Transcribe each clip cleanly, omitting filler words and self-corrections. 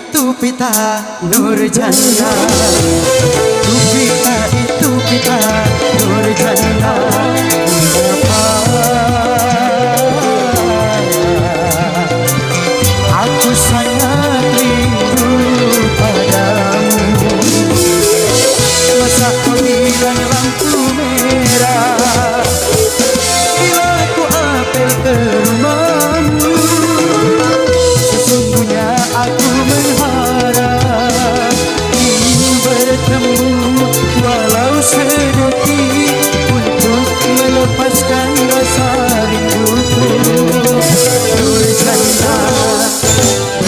itu pita Nurjana, pita itu pita Nurjana. Aku sangat rindu padamu. Masa kau bilang lampu merah, bila ku apel ke rumahmu, sesungguhnya aku mengharap ingin bertemu walau sedetik untuk melepaskan rasa rinduku. Nurjana,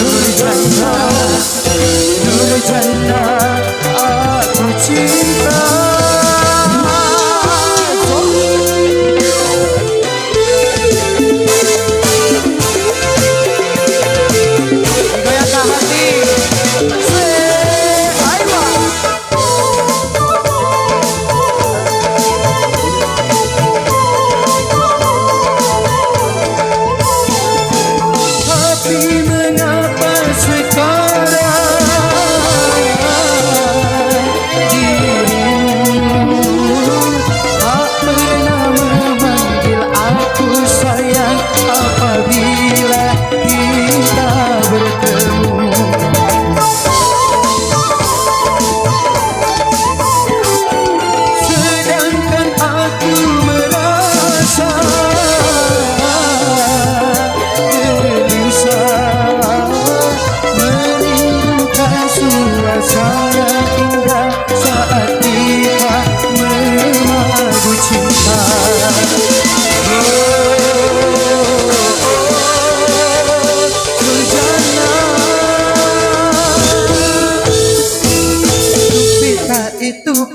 Nurjana, Nurjana, aku cinta.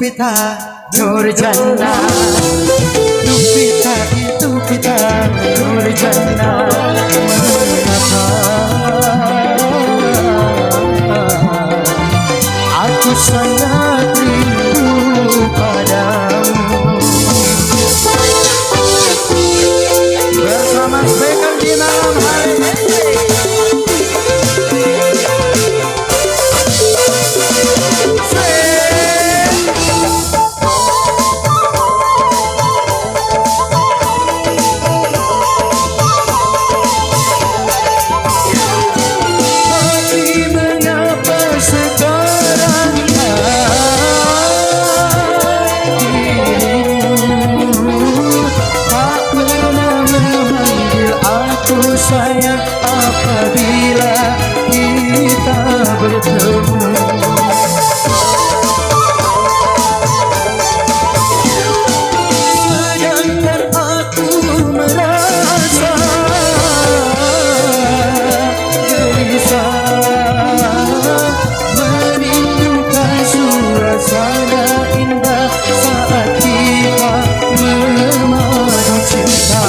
Pita Nurjana, pita itu pita Nurjana. Mengapa aku sangat rindu padamu. Bersama Spekam di malam hari ini. Sayang apabila kita bertemu. Sedangkan aku merasa gelisah, merindukan suasana indah saat kita memadu cinta.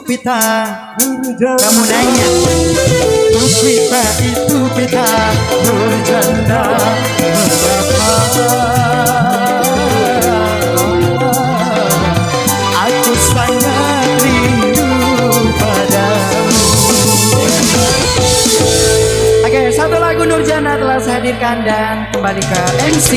Pita, kamu nanya, pita itu pita Nurjana. Mengapa aku sangat rindu padamu. Oke, satu lagu Nurjana telah saya hadirkan dan kembali ke MC.